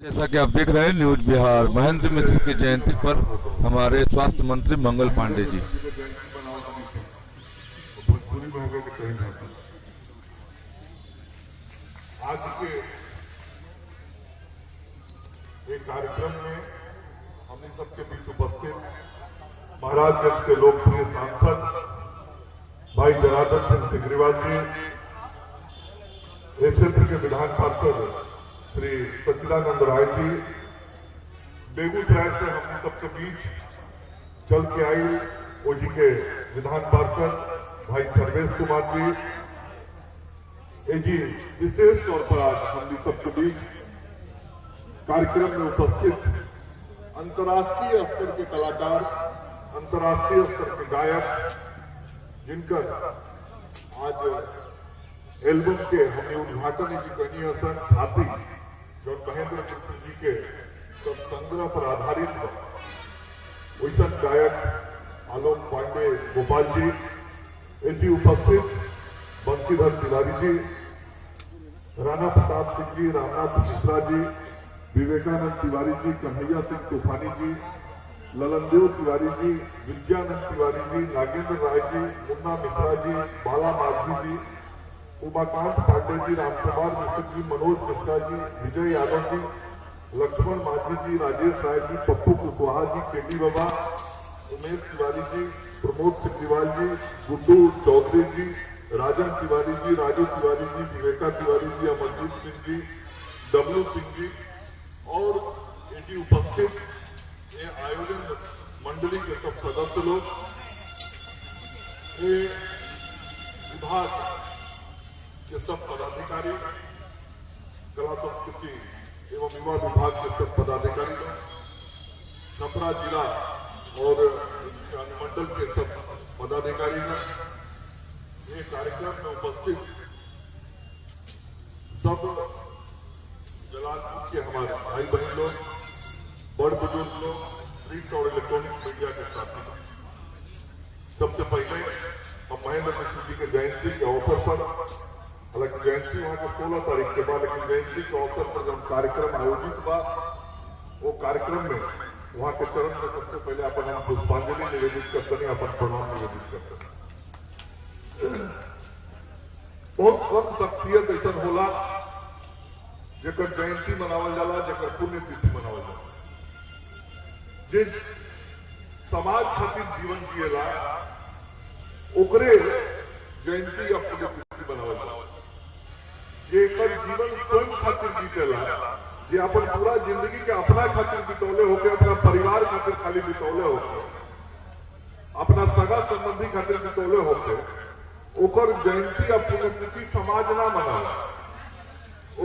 जैसा कि आप देख रहे हैं न्यूज बिहार, महेंद्र मिश्र की जयंती पर हमारे स्वास्थ्य मंत्री मंगल पांडे जी। आज के एक कार्यक्रम में हमने सबके बीच उपस्थित महाराजगंज के लोकप्रिय सांसद भाई जनार्दन सिंह सिग्रीवाल जी, इस क्षेत्र के विधान पार्षद श्री सच्चिदानंद राय जी, बेगूसराय से हमने सबके बीच चल के आई ओजी के विधान पार्षद भाई सर्वेश कुमार जी, विशेष तौर पर आज हमने सबके बीच कार्यक्रम में उपस्थित अंतर्राष्ट्रीय स्तर के कलाकार, अंतर्राष्ट्रीय स्तर के गायक, जिनकर आज एल्बम के हमने उद्घाटन जी करनी हसन छाती जो महेंद्र मिश्र जी के सब संग्रह पर आधारित है, वैसा गायक आलोक पांडे गोपाल जी, उपस्थित बंशीधर तिवारी जी, राणा प्रताप सिंह जी, रामनाथ मिश्रा जी, विवेकानंद तिवारी जी, कन्हैया सिंह तूफानी जी, ललनदेव तिवारी जी, विद्यानंद तिवारी जी, नागेंद्र राय जी, मुन्ना मिश्रा जी, बाला माझी जी, उमाकांत पांडे जी, रामकुमार मिश्र जी, मनोज मिश्रा जी, विजय यादव जी, लक्ष्मण माझी जी, राजेश राय जी, पप्पू कुशवाहा जी, केडी बाबा, उमेश तिवारी जी, प्रमोद सिग्रीवाल जी, गुड्डू चौधरी जी, राजन तिवारी जी, राजू तिवारी जी, विवेका तिवारी जी, अमरजीत सिंह जी, डब्लू सिंह जी और इनकी उपस्थित आयोजन मंडली के सब सदस्य लोग, विभाग के सब पदाधिकारी, कला संस्कृति एवं युवा विभाग के सब पदाधिकारी, छपरा जिला और मंडल के सब पदाधिकारी, ये कार्यक्रम में उपस्थित सब जलालपुर के हमारे भाई बहन लोग, बड़ बुजुर्ग लोग, प्रिंट और इलेक्ट्रॉनिक मीडिया के साथी, सबसे पहले हम महेंद्र मिश्र जी के जयंती के अवसर पर, हालांकि जयंती वहां के 16 तारीख के बाद, लेकिन जयंती के अवसर पर जब कार्यक्रम आयोजित हुआ, वो कार्यक्रम में वहां के चरण में सबसे पहले अपन हम पुष्पांजलि निवेदित करते हैं, अपन प्रणाम निवेदित करते हैं। बहुत कम शख्सियत ऐसा होला जेकर जयंती मनावल जाला, जेकर पुण्यतिथि मनावल जाला, जे समाज खातिर जीवन जिएला ओकरे जयंती या पुण्यतिथि बनावल जाला। जेकर जीवन स्वयं खातिर जीतेला, जे अपन पूरा जिंदगी के अपना खातिर बितौले होके, अपना परिवार खातिर खाली बितौले होके, अपना सगा संबंधी खातिर बितौले होके, ओकर जयंती या पुण्यतिथि समाज ना मनावे,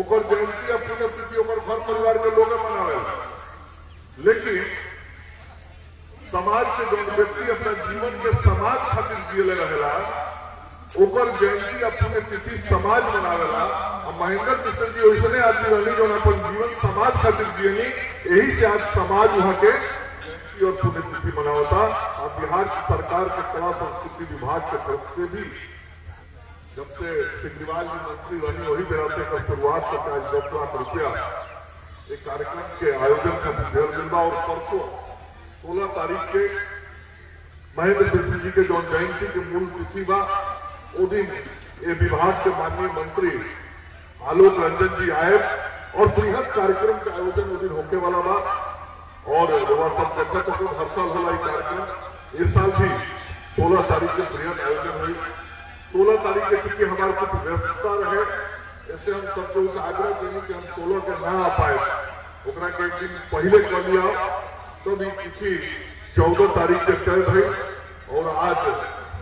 ओकर जयंती या पुण्यतिथि ओकर घर परिवार के लोग मनावे। लेकिन समाज के जो व्यक्ति अपना जीवन के समाज खातिर जियले रहेला, ओकर जयंती या पुण्यतिथि समाज मनावेला। और महेंद्र मिश्र जी वैसने आदमी रही जो अपन जीवन समाज खातिर जियनी, यही से आज समाज वहां के जयंती और पुण्यतिथि मनावता। और बिहार सरकार के कला संस्कृति विभाग के तरफ से भी जब से सिग्रीवाल जी मंत्री बनी, वही बेरा से शुरुआत करके आज 10 लाख रुपया एक कार्यक्रम के आयोजन का दिया मिलता। और परसों 16 तारीख के महेंद्र मिश्र जी के जो जयंती की मूल तिथि बा, वो दिन ये विभाग के माननीय मंत्री आलोक रंजन जी आए और बृहद कार्यक्रम का आयोजन वो दिन होके वाला बा। और सब देखा तो हर साल होला ये कार्यक्रम, इस साल भी 16 तारीख के बृहद आयोजन हुई। 16 तारीख के चूंकि हमारे कुछ व्यस्तता रहे, ऐसे हम सबको उस आग्रह करें कि हम 16 के ना आ पाए, ओकरा के एक दिन पहले कर लिया, तो भी तिथि 14 तारीख के तय भई। और आज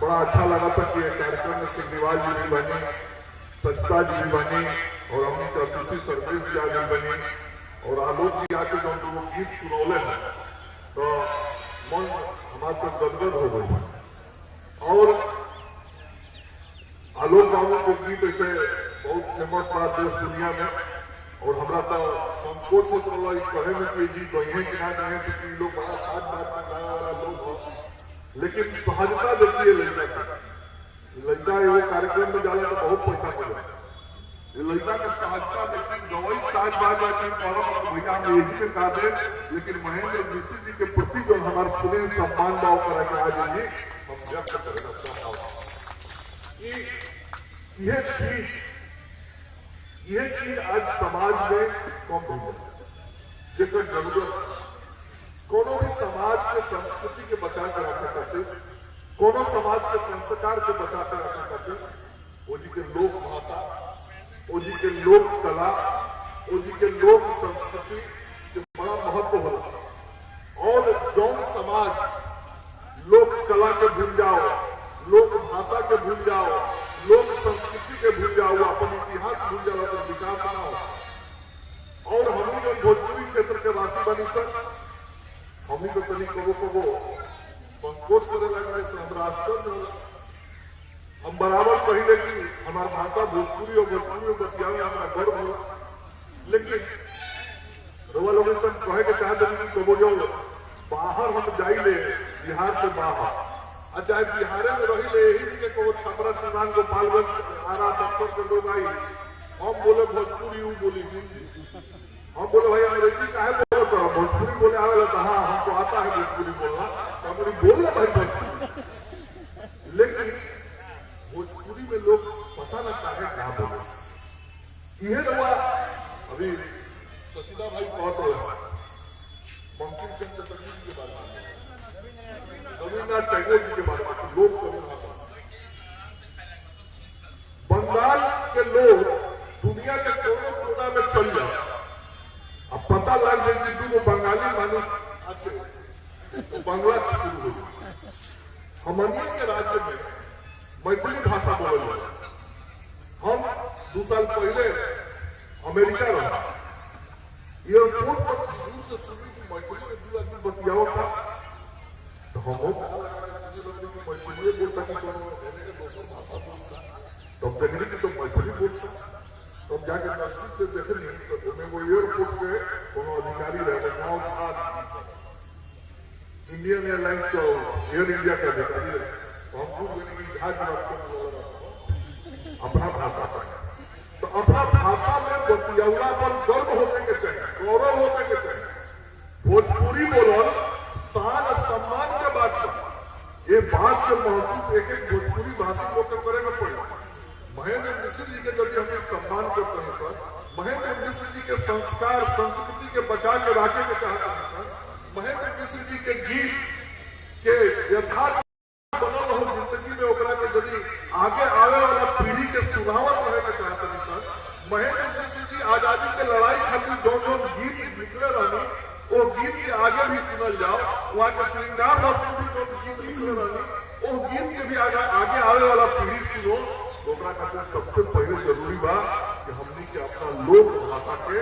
बड़ा अच्छा लगा था कि कार्यक्रम में सिग्रीवाल जी भी बनी, सचता जी भी बनी, और हमने का अतिथि सर्वेश जी भी बनी, और आलोक जी आके जो लोग गीत सुनौले हैं, तो मन हमारे तो गदगद हो गई। और आलोक बाबू को गीत ऐसे बहुत फेमस बा देश दुनिया में, और हमारा तो संकोच होता रहा कहे में कि जी गए कि ना गए, क्योंकि लोग बड़ा साथ बात में गाने वाला लोग हो, लेकिन सहजता देखिए लड़का एगो कार्यक्रम में जाला तो बहुत पैसा मिला, ये लड़का के सहजता लेकिन गवई साज बाज भैया हम यही में गा दे, लेकिन महेंद्र मिश्र जी के प्रति जो हमारे स्नेह सम्मान भाव करा के आज जी हम व्यक्त करें अपना भाव। यह चीज आज समाज में कम हो गई, जिसका जरूरत कोनो भी समाज के संस्कृति के बचा कर रखा करते, कोनो समाज के संस्कार के बचा कर रखा करते, वो जी के लोक भाषा, वो जी के लोक कला, वो जी के लोक संस्कृति के बड़ा महत्व होला। और जौन समाज लोक कला के भूल जाओ, लोक भाषा के भूल जाओ, लोक संस्कृति के भूल जाओ, अपन इतिहास भूल जाओ, अपन विकास ना हो। और हम जो भोजपुरी क्षेत्र के वासी बनी सर, हम तो तनी कबो संकोच करे लगे से हमारा आश्चर्य होला। हम बराबर कही कि हमारा भाषा भोजपुरी और बतियावे हमारा गर्व होला, लेकिन रउआ लोग कहे के चाहते कि कबो जो बाहर हम जाइले बिहार से बाहर, चाहे बिहारे में रही ले यही के को छपरा सिवान गोपालगंज आरा बक्सर के लोग आई, हम बोले भोजपुरी, वो बोली हिंदी। हम बोले भाई अंग्रेजी काहे बोलो, तो भोजपुरी बोले आवेला, तो हाँ हमको आता है भोजपुरी बोलना, हमारी बोले भाई भोजपुरी। लेकिन भोजपुरी में लोग पता ना चाहे क्या बोले। यह हुआ अभी सचिदा भाई बहुत बंकिम चंद्र चटर्जी के बारे में, रविन्द्रनाथ टैगोर जी के बारे में लोग बंगाल के लोग दुनिया के कोने कोना में चल जाए, अब पता लग जाए कि दो बंगाली मानुष अच्छे तो बांग्ला शुरू हो। हमनी के राज्य में मैथिली भाषा बोल जाए। हम 2 साल पहले अमेरिका रहा, एयरपोर्ट पर दूर से सुनी कि मैथिली में 2 आदमी बतियाओ था, तो हम मैथिली बोलता कि दोसर भाषा बोलता, तब देखने की तो मैथिली बोलता। तब जाके नजदीक से देखनी तो वो एयरपोर्ट पे कोनो अधिकारी रहे, गाँव था इंडियन एयरलाइंस का एयर इंडिया का अधिकारी रहे, तो हम पूछ लेने की जहाज अपना भाषा पर, तो अपना भाषा में बतियौला पर गर्व होने के चाहिए, गौरव होने के चाहिए। भोजपुरी बोलल शान सम्मान के बात पर, ये बात के महसूस एक भोजपुरी भाषी लोग के करे में पड़े। महेंद्र मिश्र जी के यदि हम सम्मान करते हैं सर, महेंद्र मिश्र जी के संस्कार संस्कृति के बचा के रखे के चाहते हैं सर, महेंद्र मिश्र जी के गीत के यथार्थ बनल हो जिंदगी में ओकरा के यदि आगे आवे वाला पीढ़ी के सुनावत रहे के चाहते हैं सर, महेंद्र मिश्र जी आजादी के लड़ाई खातिर जो गीत निकले रहनी, वो गीत के आगे भी सुनल जाओ, वहाँ के श्रृंगार रस में जो गीत निकले रहनी, वो गीत के भी आगे आवे वाला पीढ़ी सुनो। सबसे पहले जरूरी बा कि हमनी के अपना लोक भाषा के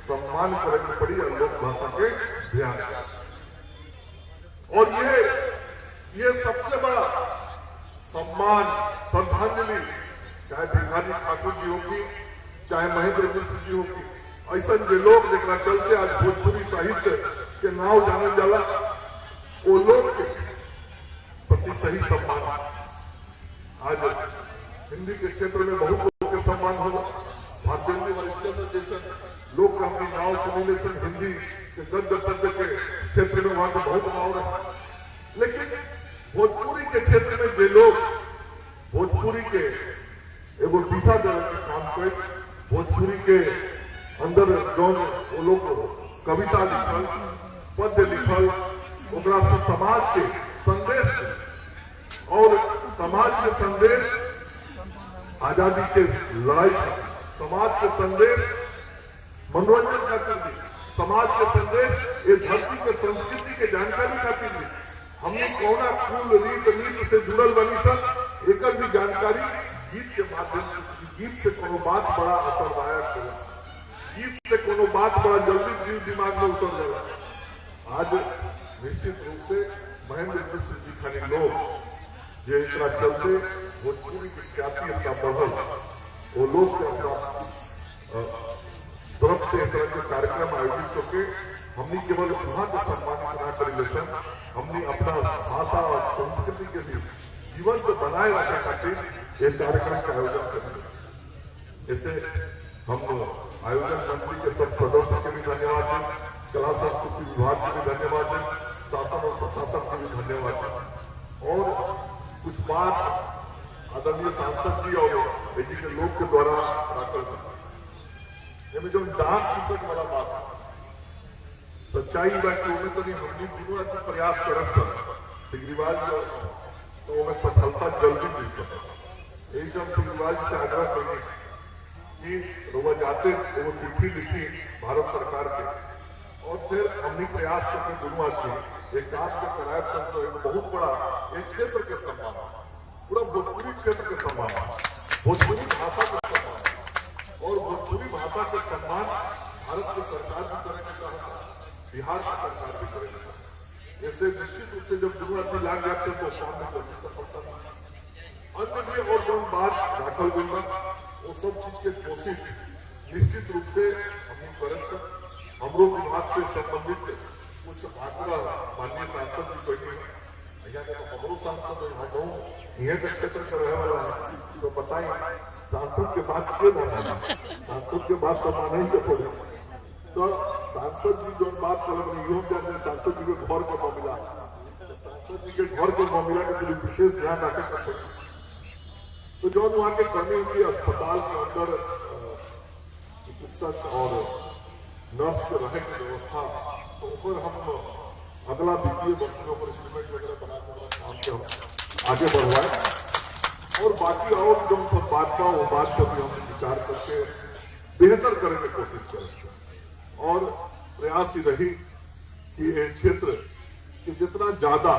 सम्मान करे के पड़ी और लोक भाषा के ध्यान। और ये सबसे बड़ा सम्मान श्रद्धांजलि चाहे भिखारी ठाकुर जी होगी, चाहे महेंद्र मिश्र जी होगी, ऐसा जो लोग जरा चलते आज भोजपुरी साहित्य के नाव जानल जाला, वो लोग के प्रति सही सम्मान। आज हिंदी के क्षेत्र में बहुत लोग के सम्मान होगा, भारतेंद्र हरिश्चंद्र जैसे लोग का अपनी नाव सुनी हिंदी के गद्य पद्य के क्षेत्र में वहां से बहुत नाव रहे। लेकिन भोजपुरी के क्षेत्र में जो लोग भोजपुरी के एगो दिशा देने के काम करे, भोजपुरी के अंदर जो वो लोग कविता लिखल, पद्य लिखल, ओकरा से समाज के संदेश और समाज के संदेश, आजादी के लड़ाई, समाज के संदेश, मनोरंजन खातिर भी, समाज के संदेश, ये धरती के संस्कृति के जानकारी खातिर भी हमने कौना कुल रीत नीत से जुड़ल बनी सर, एक भी जानकारी गीत के माध्यम से। गीत से कोनो बात बड़ा असरदायक होला, गीत से कोनो बात बड़ा जल्दी दिमाग में उतर जाला। आज निश्चित रूप से महेंद्र मिश्र जी खाली लोग जो इतना चलते भोजपुरी की ख्याति अपना बढ़ल, वो लोग अपना तरफ से इस तरह के कार्यक्रम आयोजित करके हमने केवल वहां के सम्मान ना करेंगे सर, हमने अपना भाषा और संस्कृति के भी जीवन को बनाए रखा खातिर ये कार्यक्रम का आयोजन करेंगे। जैसे हम आयोजन मंत्री के सब सदस्यों के भी धन्यवाद दें, कला संस्कृति विभाग के भी धन्यवाद दें, शासन और प्रशासन के भी धन्यवाद दें। और कुछ बात आदरणीय सांसद जी और बेटी के लोग के द्वारा राखल करना जो डाक टिकट वाला बात सच्चाई बा कि उन्हें तो नहीं हमने दोनों प्रयास करत सिग्रीवाल तो हमें सफलता जल्दी मिल सके। यही से हम सिग्रीवाल से आग्रह करेंगे कि रोज जाते वो चिट्ठी लिखी भारत सरकार के और फिर हमने प्रयास करके दोनों आदमी एक काम के कराए संत बहुत बड़ा एक क्षेत्र के सम्मान पूरा भोजपुरी क्षेत्र के सम्मान भोजपुरी भाषा के सम्मान और भोजपुरी भाषा के सम्मान भारत की सरकार भी करेंगे चाहता बिहार की सरकार भी करेंगे। ऐसे निश्चित रूप से जब दोनों आदमी लाग जाते तो काम में जल्दी सफलता अन्य भी और जो बात दाखिल हुई वो सब चीज के कोशिश निश्चित रूप से हम करें सर हमरो विभाग से संबंधित कुछ आंकड़ा माननीय सांसद जी कही यहाँ के तो हमरो सांसद हम यहाँ के क्षेत्र से रहे वाला है तो बताएं सांसद के बात क्यों ना माना सांसद के बात तो माना ही के पड़े तो सांसद जी जो बात कर सांसद जी के घर का मामला सांसद जी के घर के मामला के लिए विशेष ध्यान रखे तो जो वहाँ के कमी हुई अस्पताल के अंदर चिकित्सक और नर्स के रहने की व्यवस्था तो ऊपर हम अगला वित्तीय वर्ष में ऊपर एस्टिमेट वगैरह बनाकर काम के हम आगे बढ़वाए और बाकी और जो सब बात का वो बात पर भी हम विचार करके बेहतर करने की कोशिश करेंगे और प्रयास ही रही कि ये क्षेत्र कि जितना ज्यादा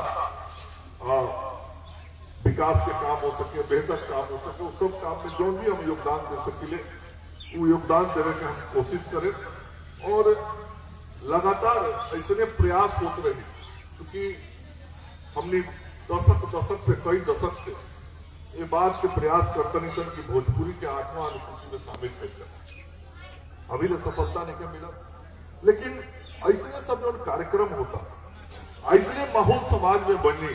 विकास के काम हो सके बेहतर काम हो सके उस सब काम में जो भी हम योगदान दे सके वो योगदान देने की हम कोशिश करें और लगातार ऐसे प्रयास होते रहे क्योंकि हमने दशक से कई दशक से ये बात के प्रयास करते नहीं सन कि भोजपुरी के 8वां अनुसूची में शामिल कर अभी तो सफलता नहीं मिला लेकिन ऐसे सब जो कार्यक्रम होता ऐसे माहौल समाज में बनी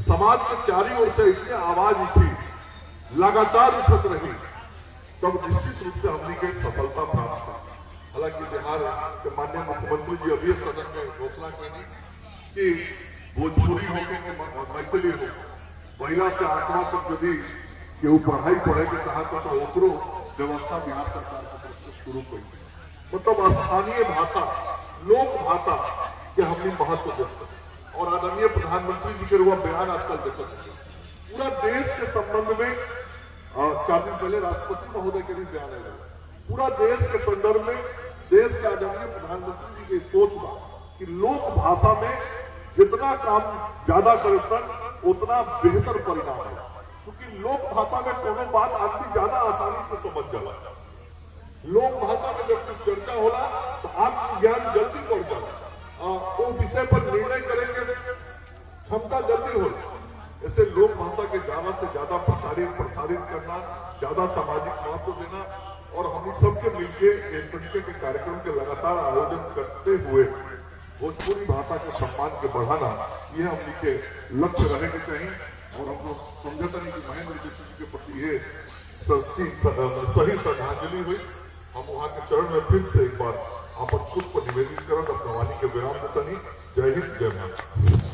समाज के चारों ओर से इसलिए आवाज उठी लगातार उठत रही तब निश्चित रूप से हमने की सफलता प्राप्त हुई। हालांकि बिहार के माननीय मुख्यमंत्री जी अभी सदन में घोषणा करेंगे कि भोजपुरी हो के मैथिली हो महिला से 8वां तक यदि केहू पढ़ाई पढ़े के चाहता तो ओकरो व्यवस्था बिहार सरकार की तरफ से शुरू करी मतलब स्थानीय भाषा लोक भाषा के हमने महत्व दे सके और आदरणीय प्रधानमंत्री जी के रुआ बयान आजकल देखते पूरा देश के संबंध में 4 दिन पहले राष्ट्रपति महोदय के भी बयान आया पूरा देश के संदर्भ में देश के आदरणीय प्रधानमंत्री जी की सोच बा कि लोक भाषा में जितना काम ज्यादा करे उतना बेहतर परिणाम है क्योंकि लोक भाषा में कोनो बात आदमी ज्यादा आसानी से समझ जाला लोक भाषा में जब कुछ चर्चा होला तो आपकी ज्ञान जल्दी बढ़ जाला वो विषय पर निर्णय करेंगे क्षमता जल्दी हो ऐसे लोक भाषा के ज्यादा से ज्यादा प्रसारित करना ज्यादा सामाजिक महत्व देना और हम सबके मिलकर इस तरीके के कार्यक्रम के लगातार आयोजन करते हुए भोजपुरी भाषा के सम्मान के बढ़ाना ये हमने के लक्ष्य रहेंगे चाहिए और हम लोग समझते नहीं कि महेंद्र जी के प्रति ये सही श्रद्धांजलि हुई हम वहाँ के चरण में फिर से एक बार अपन पुष्प निवेदित कर अपना वाणी के विराम देता नहीं। जय हिंद जय भारत।